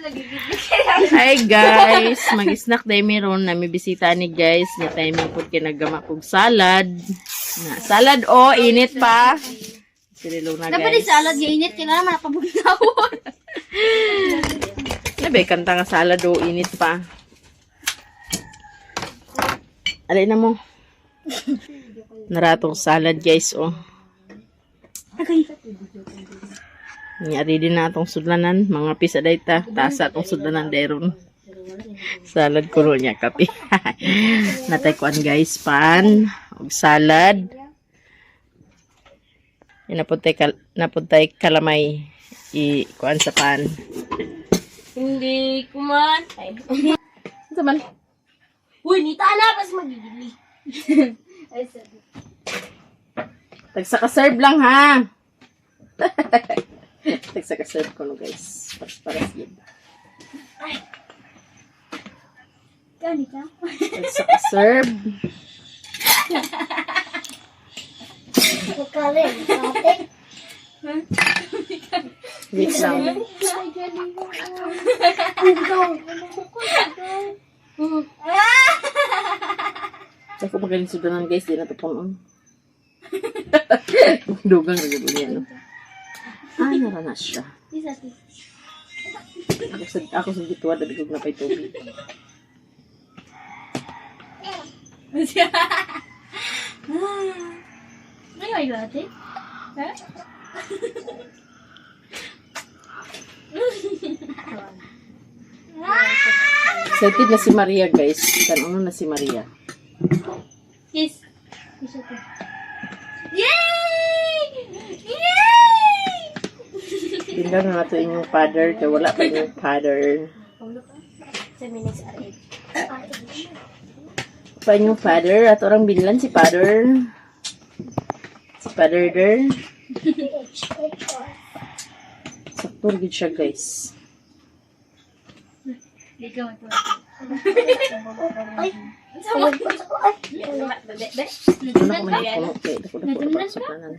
Hi guys, mag-snack day meron na may bisita ni guys. Ni timing po kinagama kog salad. Na salad init pa. Sirilo na guys. Dapat yung salad yung init, kailangan mapabugnaw. Nabe kanta nga salad init pa. Alay na mo. Naratong salad guys Okay. Nyari din na atong sudlanan, mga pisa dayta, tasa atong sudlanan deron. Salad ko ro niya kape. Natay kuan guys, pan og salad. Napuntay kalamay kuan sa pan. Hindi kuman. Ay. Sa man? Uy, nita na pas magigili. Ay, sabi. Tagsa ka serve lang ha. Tagsa ka serve ko no guys. Para yun. Ay. Gani ka? Tagsa ka serve. Kakarin, kate. Wait lang. Ako magaling sudanan guys, di na ito pang dugang rin niya, no? Naranas siya. Ako sa gituwa, dabi ko na pa'y tubig. Ay, ate? Ha? Excited na si Maria guys. Ano na si Maria? Kiss. Kiss ako. Yay! Yay! Tingnan na nato inyong father. Kaya wala pa inyong father. Pa inyong father. At orang binlan si father. Si father der. Saktor gid siya guys. Ikaw ito. Ay! Ano ko man yung puno? Kaya ako na po sa kanan.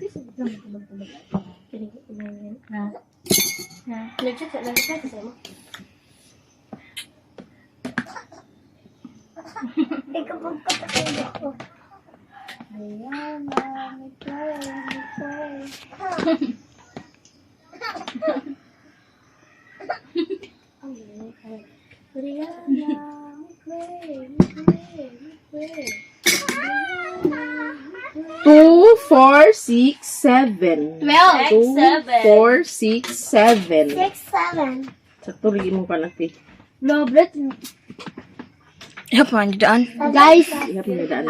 Two, 4, 6, 7. 12. 2, 4, 6, 7. 7. Sakto lagi mo palaki. Robert. Guys,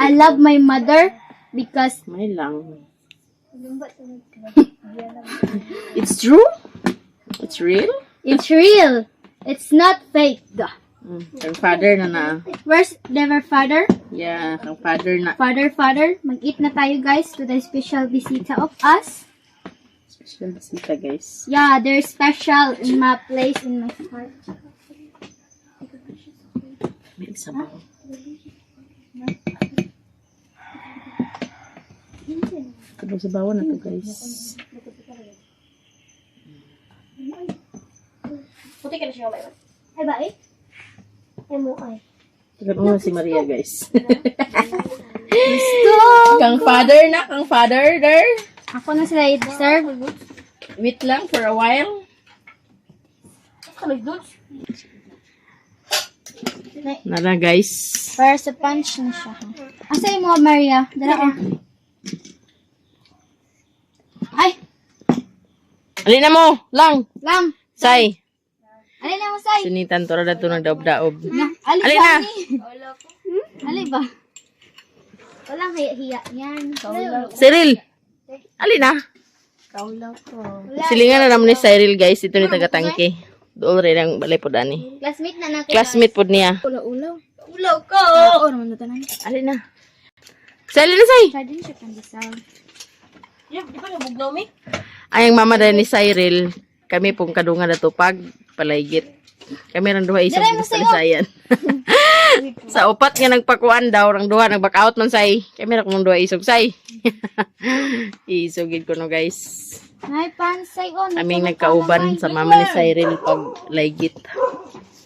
I love my mother because may lang. It's true? It's real? it's real. It's not fake. Ang father na. Where's their father? Yeah, ang father na. Father, mag-eat na tayo guys to the special visita of us. Special bisita guys. Yeah, they're special in my place, in my heart. May sabaw. Sabaw sabawan na to guys. Puti ka na siya ba? Ay ba eh? Ay mo ay. Tignan mo na si Maria guys. Kang father na, kang father there. Ako na sila serve. Wait lang for a while. Nara guys. Para sa punch na siya. Asa yung mga Maria? Dala ka. Ay! Alin na mo! Lang! Lang! Say! Alin na mo, Say? Sinitan to na ito ng daob-daob. Alin Alin ba? na! Alin ba? Walang hiya-hiya yan. Cyril! Alin na! Kaulaw ko. Silingan na naman ni Cyril guys. Ito ni taga-tangke. Doon rin ang balay po dani. Classmate na natin. Classmate po niya. Ulaw. Ulaw ko! Oo, naman na tanan. Alin na! Say! Alin na say! Try din siya pandesal. Di ba nabugnaw mi? Ay, ang mama dahil ni Cyril, kami pong kadungan na tupag, palaygit. Kami rang duha isang Diray mo sayan. Sa upat nga nagpakuan daw, rang duha, nag-back out man say. Kami rang duha isog say. Isugid ko no guys. Nay, pansay on. Aming nagkauban sa mama ni Cyril pag laygit.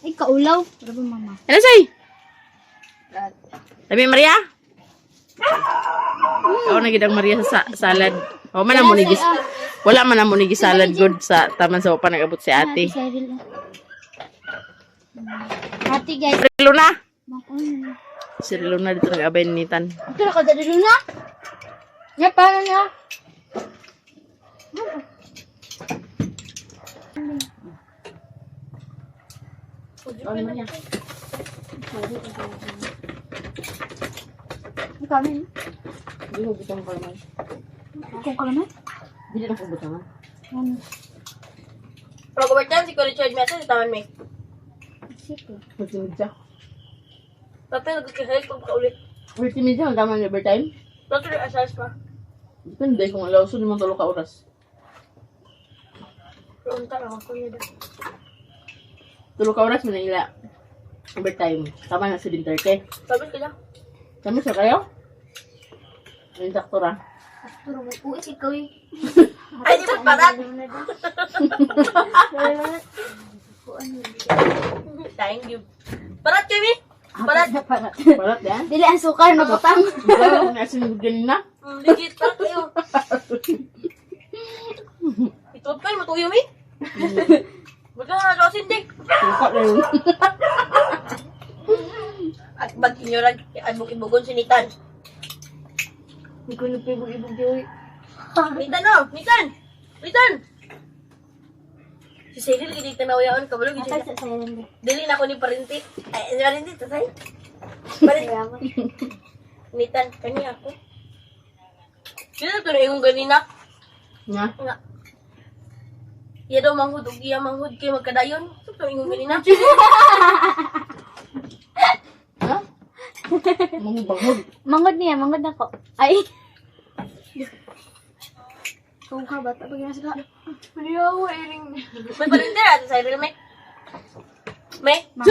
Ay, kaulaw. Para ba, mama? Ano say? Sabi Maria? Oo, nagidang Maria sa salad. O, man mo nigis. Wala man mo nigis salad good sa taman sa upa nag-abot si ate. Ate, guys. Rilo na. Makon. Si Rilo na dito nag-abay ni Nitan. Ito na ka dali na. Nga, paano niya? Ano man yan? Ang kami. Hindi ko butang kalaman. Kung kami? Hindi na ko butangan. Pag overtime, si Kuya Richard Mesa, sa taman may. Sige. Magsimid siya. Tapos nagkakasalit pag paulit. Magsimid siya, ang tama ng overtime. Tapos asas pa. Depende kung alaw. So, di mo 3 ka oras. Pero unta lang ako niya. 3 ka oras mo na ila. Overtime. Tama na 7:30. Tapos kaya. Kami sa kayo? Ang saktura. Pero mag-uwi si ikaw eh. Ay, di ba parat? Thank you. Parat kami? Parat. Parat. Parat yan. Dili ang sukar na butang. Ikaw, ang asin ganina. Legit, parat kayo. Ito pa, matuyo mi? Ba't ka nga nakasin din? Suka na yun. At bag inyo rag, adbog-ibogon si Nitan. Hindi ko nagpibog-ibog di Nitan no! Nitan! Nitan! Si Cyril, hindi tanaw yaon, kabalo, Atay gito sa sayan. dili na ako ni Parinti. Ay, si Parinti, tatay. Parinti. Nitan, kani ako. Sino ito na yung ganina? Nga. Nga. Iya daw manghud, ug iya manghud kay magkadayon. Ito ito yung ganina. Ha? Mga bangod. Mangod niya, mangod ako. Ay. Kung ka bata pag nasa ka. Ayaw, iring. May Parinti na, sa Cyril, may. May? Ma.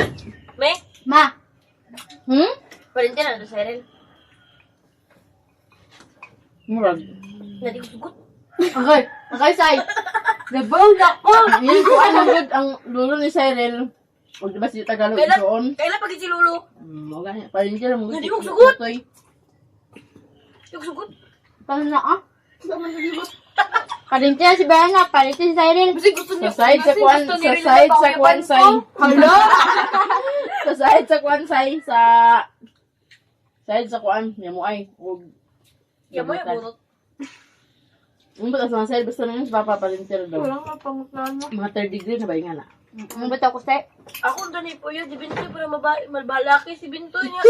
May? Ma. Hmm? Parinti na, sa Cyril. Murag. Nadi ko sugot. Okay. Okay, Sai. Nabawag ako. Yan ko ang good ang lulo ni Cyril. O diba si Tagalog doon? Kailan pag si Lulu? O ganyan. Parin siya lang. Hindi ko sugot. Yung sugot. Paano na ka? Palintin si Bayana, palintin si Cyril. Kasi gusto niya. Sa side sa kwan, sa side sa kwan, Sai. Hello? Sa side sa kwan, Sai. Sa side sa kwan. Yan mo ay. Huwag. Yan mo yung burot. Ang batas mga side, basta na yun, papapalintir daw. Walang mapangutlaan mo. Mga 3rd degree na ba yung nga na? Ano ba ito ko sa'yo? Ako doon po yun. Si Bintoy para malbalaki si Bintoy niya.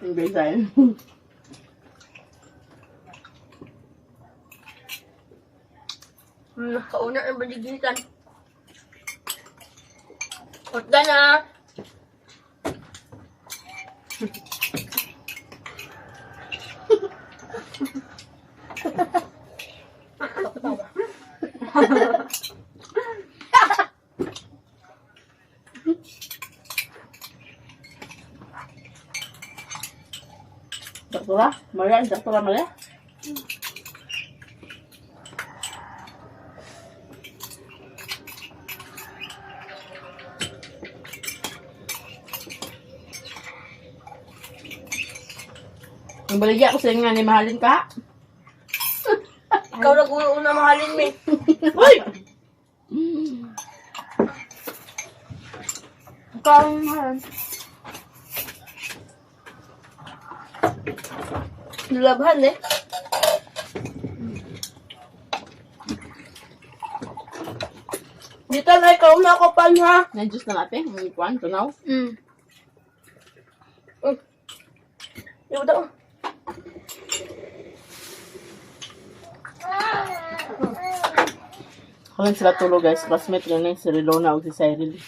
Yung guys, ay. Kauna ang baliginitan. Hotda na. Saktura? Maria, saktura Maria? Ang baligya ko sa nga ni mahalin ka. Ikaw na una mahalin mo. Uy! Ikaw ang mahal. Nilabhan eh. Dito na ikaw na ako pan ha. Na-juice na natin. Ang ikuan, tunaw. Yung daw. Kalang sila tulog guys. Classmate yun eh. Si Rilona o si Cyril.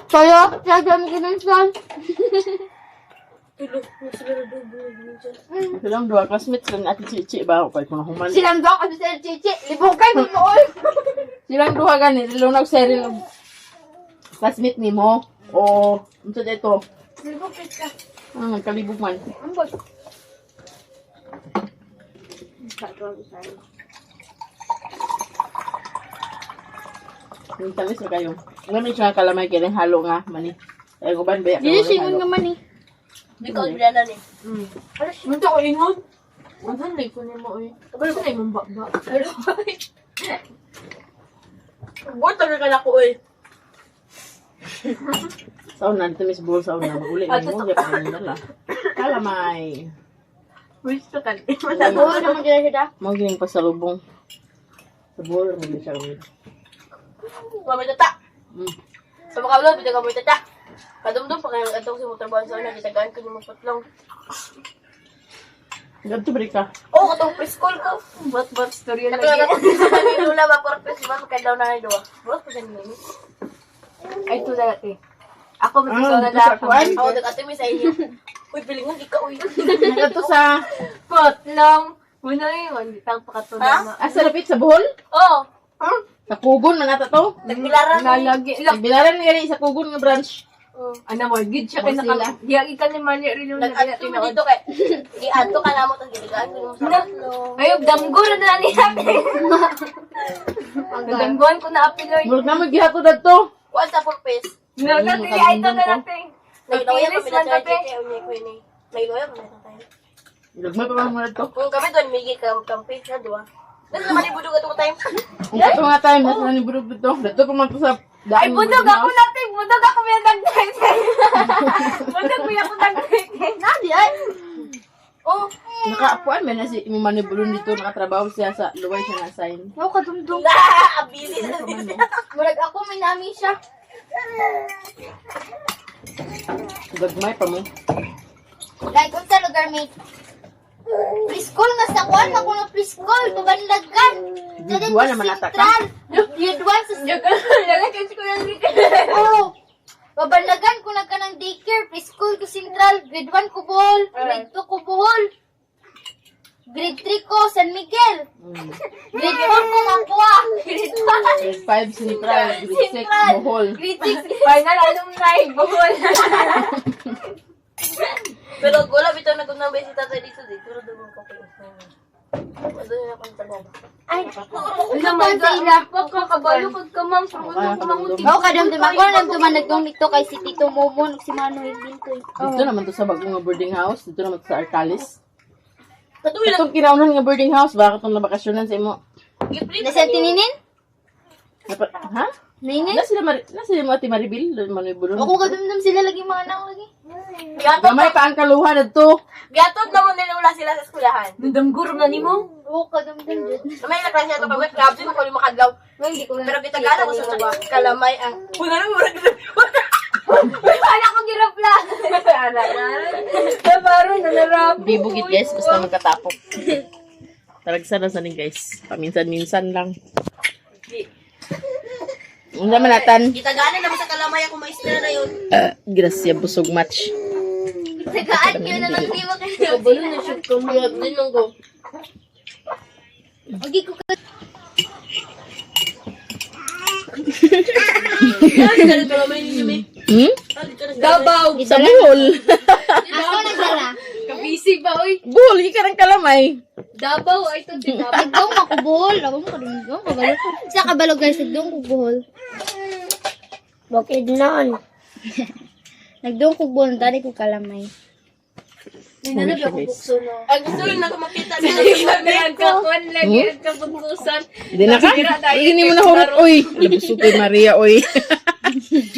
Kaya, lagyan kinansan. Tulog. Nasigurado dyan. Silang dua classmates lang ati Chichi ba? O kay kung nahuman. Silang daw kasi sa Chichi. Libong kay mo noon. Silang duha gani. Rilona o Cyril. Classmate ni mo. O, ano sa dito? Libong kay ka. Ah, nagkalibog man. Ambot. Yung tamis na kayo. Ngayon siya kalamay kaya halo nga, mani. Ay, ko ba, baya ka Dili walang singon halo. nga man eh. Hindi ko bilanan eh. Munta ko ingon. Ang ko ni mo eh. Kabalo ko na yung baba. Buwan talaga na ko eh. Sauna, dito Miss Bull, sauna. Maguli na mo, diya pa rin nila. Kalamay. Gusto ka. Oo naman dyan siya. Magiling pasalubong. Sa Bull, magli siya kami. Mamay tata. Mm. Sa mga ulo, bitaw ka mo tata. Kadumdum pa kayo atong si mo trabaho sa una, gitagaan ko yung magpatlong. Ganto ba ka? Oo, katong preschool ko. Bat story lagi. Kaya lula ba por festival kay daw na doa. Bros pa ganun. Ay, ito dati. Ako may gusto na ito sa dati. kuwan? Ako nag-ate mi sa inyo. Uy, pilingan ikaw uy. Ganto sa... Potlong. Muna yun. Ditang pakatunan na. Asa lapit sa Buhol? Oh, Sa Kugon, man ata to? nagbilaran. Nalagi. Nagbilaran nga rin sa Kugon nga branch. Ano mo, gid siya kay Sila. naka... Diyagi ka ni Mali rin yung Nag-ato mo dito kay. I-ato ka na mo tas giligaan ko yung sa tatlo. Ayun, damgo na na niya. Damgoan ko na apiloy. Murag na maghihato dito. Kuan sa purpose. Nagkatili ay ito na natin. Nagloya pa Napilis man pinatry dati. kay unya ko ni. Nagloya pa pinatry. Lagmay pa mga dito. Kung kami doon migi kampi sa duwa. Nasa naman ibudog atong time. Kung kato nga time, nasa na ni Budog dito. Dito pa man to sa Ay, daan. budog ako natin. Budog ako may nag-night. Budog may ako nag-night. Nadi ay. Oh, Nakaapuan, may nasi Manibulon dito. Nakatrabaho siya sa luway siya na-assign. Ako kadumdum. abili. Murag ako may namin siya. Gagmay pa mo. Like, unsa lugar may preschool nga sa kuan, makuno preschool, tubanlagan. Grade 1 naman ata ka? Grade 1 sa Lagan kasi ko nang daycare. Oo. Babanlagan ko na ka ng daycare, preschool ko Central, grade 1 ko Bohol, grade 2 ko Bohol. Grade 3 ko San Miguel. Grade 4 ko Mapua. Grade 5. Grade 5, Central. Grade 6, Bohol. Grade 6. Final alumni, Bohol. Pero wala bitaw na kung nabay si tatay dito pero doon ko ko. Ano na kung talaga. Ay, naman sa ila. Kakabalo kag ka ma'am, Kaya ka nang ako kadamdam ako nagduman nagdong dito kay si Tito Momo si Manoy Bintoy. Dito naman to sa bagong nga boarding house. Dito naman to sa Arcalis. Katuwi lang Itong kinaunan nga boarding house. Baka itong nabakasyonan sa imo. giplit. Nasa tininin? Ha? Ninin? Na sila mga Timaribel. Manibulon. Ako kadamdam sila lagi mga anak lagi. Gatod Gamay pa ang kaluhan na to. na mo nila sila sa eskwelahan. Nandamgurom na nimo? Oo, kadamdam dyan. May naklase ato pag kapsin ko yung makadlaw. Hindi ko Pero kita gana ko sa kalamay ang. Wala na murag. Wala ko girapla. Anak na. Nabaro na narap. Di bukit guys. Basta magkatapok. Taragsan na sa ning guys. Paminsan-minsan lang. Ang naman natin. Kita gana naman sa kalamay ako maistra na yun. Gracia, busog match. Tagaan nyo na ng tiwa kayo. Kabalo na siya kumiyot din nung go. Huwag ko ka. Kalamay niyo may. Dabaw. Sa Bohol. Ako nagdala. Kabisi ba, oy? Bohol, ika ng kalamay. Dabaw, ay ito din dabaw. Nagdong ako buhol. Ako mo kadungdong. Kabalo ko. Sa kabalo guys, nagdong ko buhol. Bakit nan? Nagdong ko buhol. Tari ko kalamay. Uwi siya guys. Ang gusto rin na makita sa Nagkakuan lagi ang kabungkusan. Hindi na ka? Hindi mo na hurot, oy. Busog kay Maria, oy.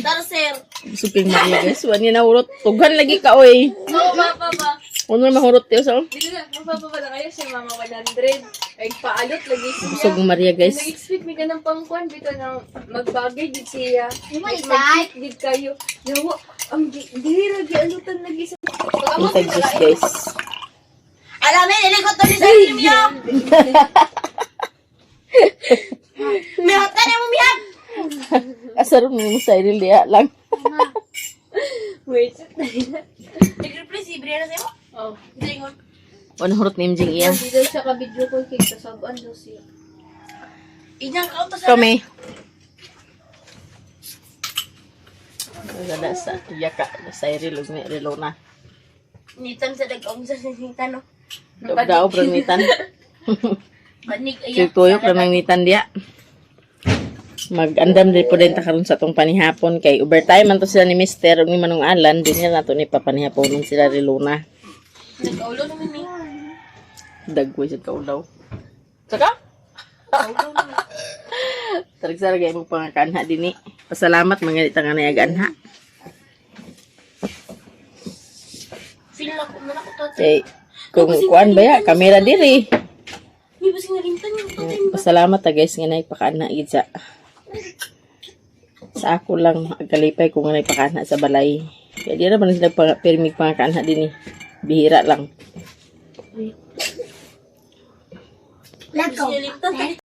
Darser. Busog kay Maria guys. Wala niya na hurot. Tughan lagi ka, oy. Oo, mapapa. Ano na mahurot tayo sa? Dili na, mapapa na kayo si Mama 100. Ay, paalot lagi siya. Busog ng Maria guys. Nag-expect mi ka ng pangkuan dito na magbagay dito siya. Mag-check dito kayo. Yawa, ang dili lagi alutan lagi sa... Inside juice guys. Alam mo, nilikot to ni Sarili niya. Mihat ka na mo, mihat. Asaro mo sa iril diya lang. Wait. Nag-reply si Brianna sa'yo? Oh. Gingon. Ano hurot ni Mjing iya? Dito siya ka-video ko kay kasabuan daw siya. Inyang ka to sa... Kami. Ada sa yaka sa iril ug ni Relona. Nitan sa dag-ong sa nitan, no? Daw branitan. Banig, Si tuyok lang nang nitan dia. Mag-andam din po din ta karon sa tong panihapon kay overtime man to sila ni Mister ug ni Manong Alan din nila nato ni papanihaponon sila ni Luna. Nagkaulo naman ni. Dagway sa kaulaw. Saka? Tarig-sarag ay mong pangakanha din eh. Pasalamat mga ditang anayaganha. Feel na ko man ako to. Kay kung kuan ba ya, kamera diri. Hindi ba sinarintan yung Pasalamat ta guys nga naipakaana gid sa ako lang agkalipay kung nga naipakaana sa balay. Kaya di naman sila permig pangakanha din eh. Bihira lang. sinarintan.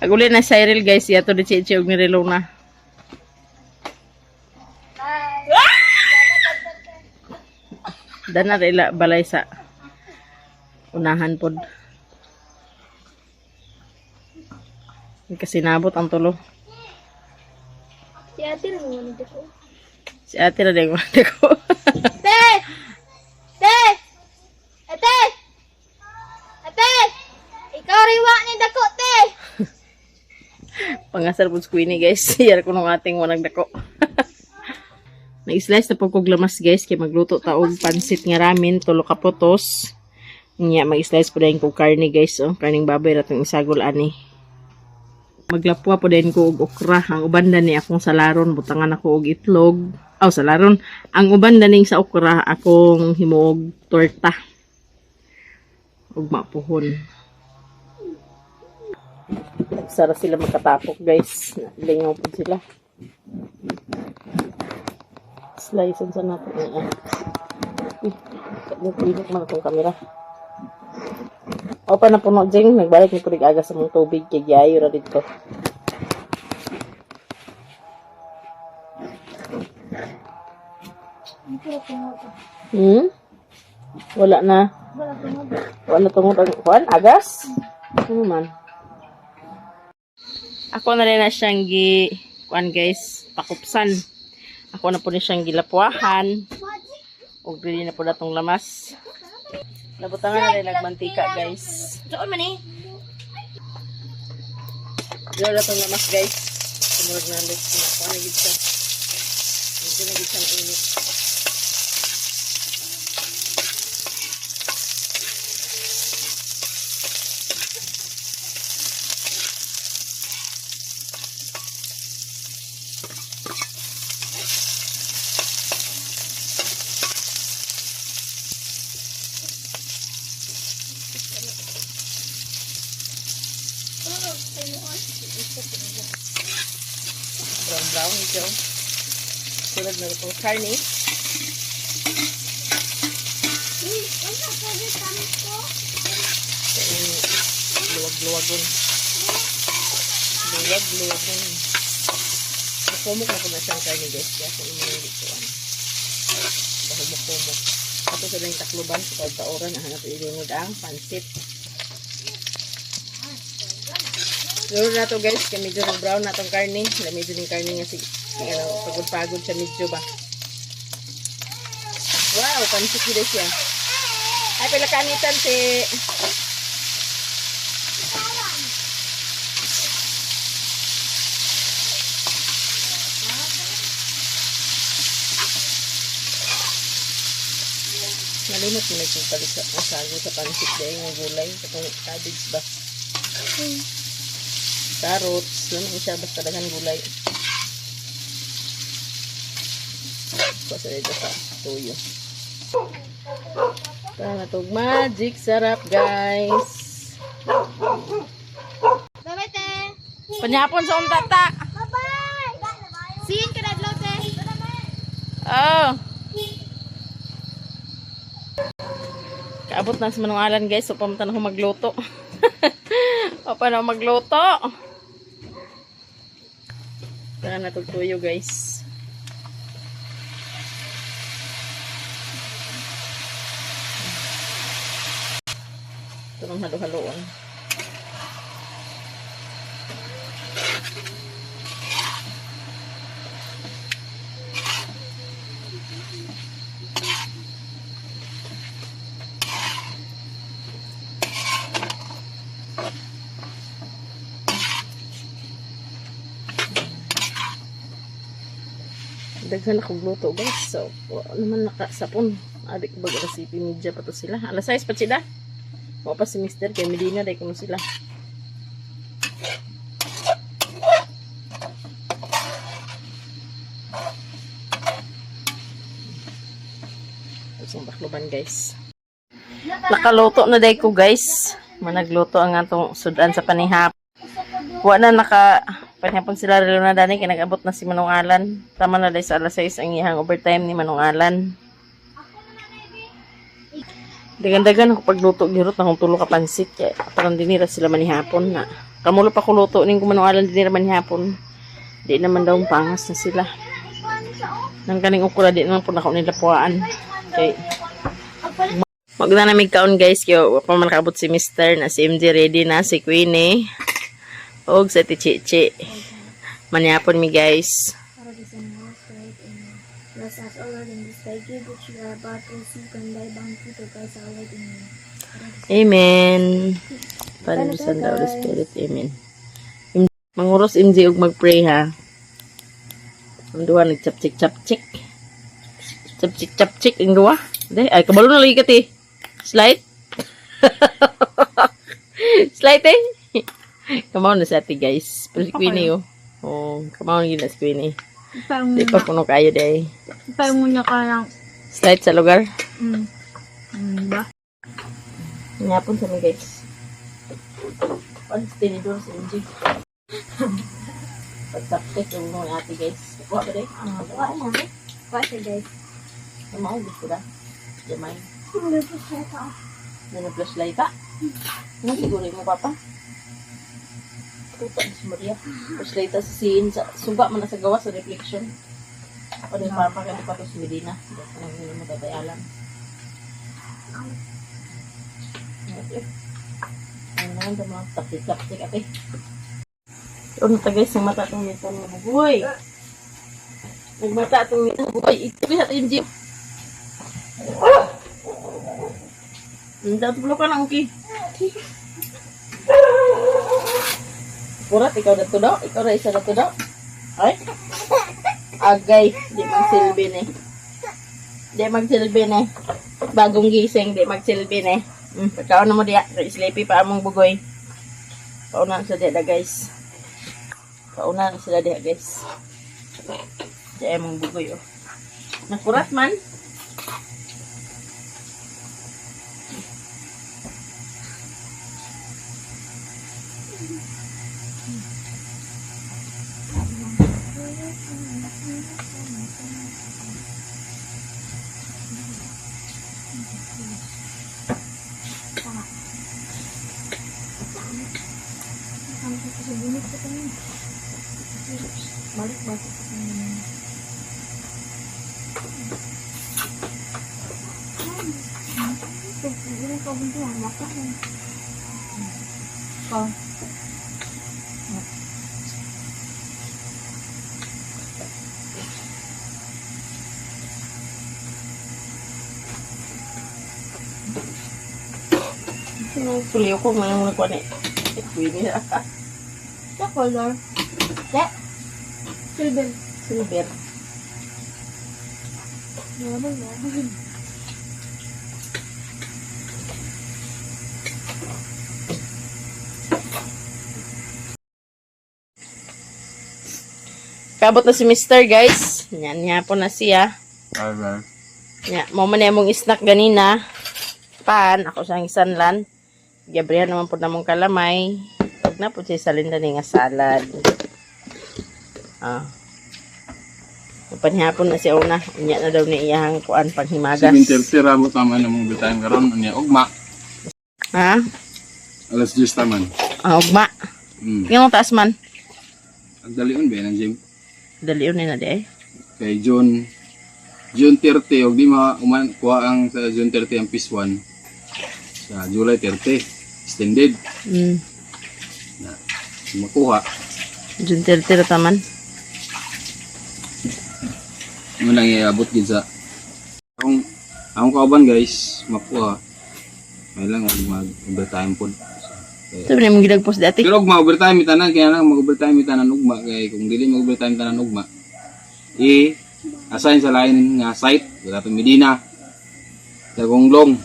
Aguli na Cyril guys, yato di chichi og ni Relona. Dana rila balay sa unahan pod. Kasi nabot ang tulo. Si ate rin mo nito ko. Si ate na din ko. Te! Te! Ate! Ate! Ikaw riwa ni dako, te! Pangasar po squeenie guys. Yara ko nung ating wanag dako. Nag-slice na po kog lamas guys. Kaya magluto taog pansit nga ramen. Tulo ka putos. Nga mag-slice po dahil kog karne guys. Oh. Karning baboy ratong isagol ani. Maglapwa po dahil ko og okra. Ang ubanda ni akong salaron. Butangan ako og itlog. Salaron. Ang ubanda ning sa okra akong himuog torta. Og mapuhon. Sara sila magkatapok guys. Lingaw po sila. Slice sa natin. Nagpinit man akong kamera. O pa na puno ding. Nagbalik ni kulig aga sa mong tubig. Kaya giayo ra dito. Wala na. Wala tungod ang kuan. Agas? Ano man? Ako na rin na siyang kuan guys. Pakupsan. Ako na po na siyang gilapwahan. Huwag rin na po na itong lamas. Nabutangan na rin nagmantika guys. Doon man eh. Diyo na itong lamas guys. Sumurag na ulit. Kuha na gid siya. Medyo na gid siyang init. Brown ito. Sulag na itong karne. Luwag-luwagon. Luwag-luwagon. Makumok na po na siyang karne guys. Kaya kung naman yung ditoan. Pahumok-humok. Ito sa lang takluban. Sa taoran. Nahanap ilunod ang pansit. Luro na to guys, kaya medyo ng brown na itong karne. Medyo ng karne nga pagod-pagod siya medyo ba. Wow, pansit gila siya. Ay, pala kanitan si... Nalimot mo na itong palisap na sago sa pansit dahil ng gulay. Itong cabbage ba? Carrots, lamang siya basta dagan gulay. Basta dito sa tuyo. Tara na itong magic sarap guys. Bye-bye, te! Panyapon sa untata. Bye-bye! See you in Kadadlaw, te! Oh. Kaabot na sa manungalan guys. So pamunta na ako magluto. O paano magluto? Tara na itong tuyo guys. Ito nang halo-haloon. Daghan akong luto guys. So, wala naman nakasapon. Adik ko baga si Pinidya pa to sila. Alas 6 pa sila. Wala pa si Mr. Kay Medina dahil kuno sila. Tapos yung bakluban guys. Nakaluto na dahil ko guys. Managluto ang atong sudan sa panihap. Wala na panihapon sila relo na dani kaya nag-abot na si Manong Alan. Tama na dahil sa alas 6 ang ihang overtime ni Manong Alan. Dagan-dagan ako pagluto girot na kung tulo ka pansit kaya parang dinira sila manihapon na. Kamulo pa ko luto ning Manong Alan dinira manihapon. Di naman daw pangas na sila. Nang kaning ukura di naman po na ako nila puwaan. Okay. Magda na kaon guys kaya pa man kaabot si Mr. na si MJ ready na si Queenie. Og sa tichichi. Manihapon mi guys. Bless us, O Lord, in this day, give which you are about to see, and thy bounty to Christ our Lord in you. Amen. Father, Son, and Holy Spirit. Amen. Manguros MJ og mag-pray ha. Ang duha nag-chapchik-chapchik. Chapchik-chapchik ang duha. Ay, kabalo na lagi ka ti. Slide. Slide eh. Kamaw na sa ati guys. Pero si Queenie oh. Oh, kamaw na gina si Queenie. Di pa puno kayo day. Parang muna ka lang. Slide sa lugar. Ba? Ngapon sa mga guys. Paano sa tinidor sa MJ? Pagtapit yung mga ate guys. Kuha ba day? Kuha na. Kuha siya guys. Kamaw, gusto da. Jamay. Hindi po siya ka. Nana-flashlight ka? Ano siguro mo papa? Puta si Maria. Flashlight sa scene. Suga man na sa gawa sa reflection. Ako din para pa pa to si Medina. Anong hindi mo tatay alam. Ano naman sa mga tapik-tapik ate. Ano ta guys, yung mata itong nito ng buhay. Nagmata itong nito ng buhay. Ito sa yung jeep. Hindi ito ka na, okay. Purat, ikaw na to daw? Ikaw na isa na to daw? Ay? Agay, di magsilbi na. Di magsilbi na. Bagong gising, di magsilbi na. Pagkaon na mo diya, sleepy pa among bugoy. Pauna sa diya guys. Pauna sila diya guys. Diya among bugoy oh. Nakurat man. Balik-balik sa kanya. Ini kau bentuk makan. Kau. Tuloy ko may mga kuwan eh. Pwede na. Sa color. Ya. Silver. Silver. Laban. Kabot na si Mr. guys. Yan, niya po na siya. Alright. Yan, mo man mong snack ganina. Pan, ako sa isanlan. Gabriel naman po namong kalamay. Huwag na po siya salinda nga salad. Ah. Panihapon na siya una. Inya na daw ni iyang kuan panghimagas. 7:30 ramo tama na mong bitayan karon unya ugma. Ha? Alas 10 taman. Ah, ugma. Yung taas man. Agdalion ba nang gym? Dali yun na di ay. Kay June 30 og di uman kuha ang sa June 30 ang piece 1. Sa July 30 extended na makuha. June 30 taman. Mo nang iabot gid sa akong kauban guys makuha. May lang mag overtime pod. Sabi na mong ginagpost dati. Pero ugma overtime tanan kaya lang mag overtime tanan ugma kay kung dili mag overtime tanan ugma assign sa lain nga site wala itong Medina Dagonglong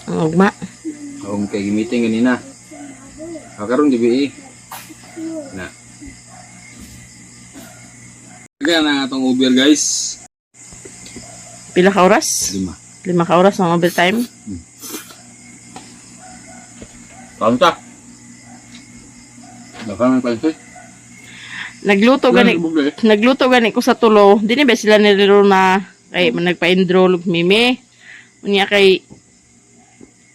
Ang ugma. akong kay meeting ganina karon DBE na kaya na atong Uber guys Pila ka oras? 5 5 ka oras ng overtime. Kanta baka may pansit Nagluto gani ko sa tulo. Dini ba sila niliro na kay nagpa-enroll mimi. Unya kay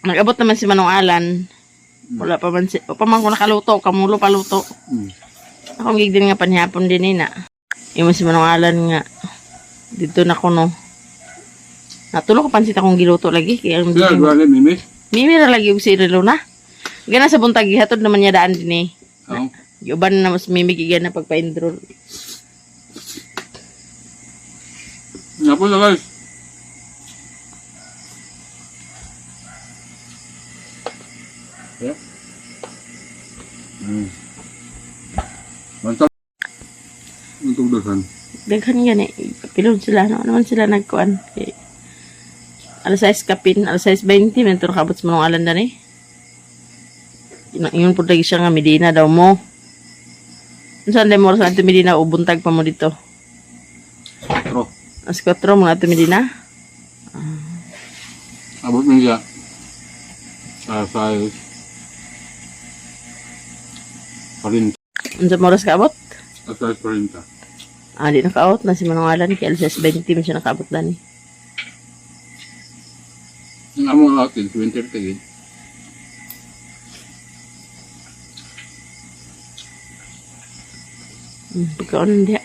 nag-abot naman si Manong Alan. Wala pa man ko nakaluto, kamulo pa luto. Akong gigdin nga panhapon din na. Imo si Manong Alan nga dito na ko no. Natulo ko pansit akong giluto lagi kay ang Mimi mimi ra lagi og si Relo na. Gana sa buntag gihatod naman niya daan din eh. oh Yuban na mas mimig na pagpa-enroll. nga po na guys yeah Mantap untuk dahan Daghan gani. Pilod sila. No? Naman sila nagkuhan. Okay. Alas 6 kapin. Alas 6:20. Mentor kabot sa Manong Alan na eh. Yun po lagi siya nga. Medina daw mo. Saan din mo sa Ate Medina? Ubuntag pa mo dito. Bro Alas 4 mo na Ate Medina. abot mo siya sa 40 Unsa mo oras kaabot? sa 40 Di nakaabot na si Manong Alan. Kaya alas 6:20 mo siya nakaabot na ni. ang among atin 2030 Pagkaon hindi.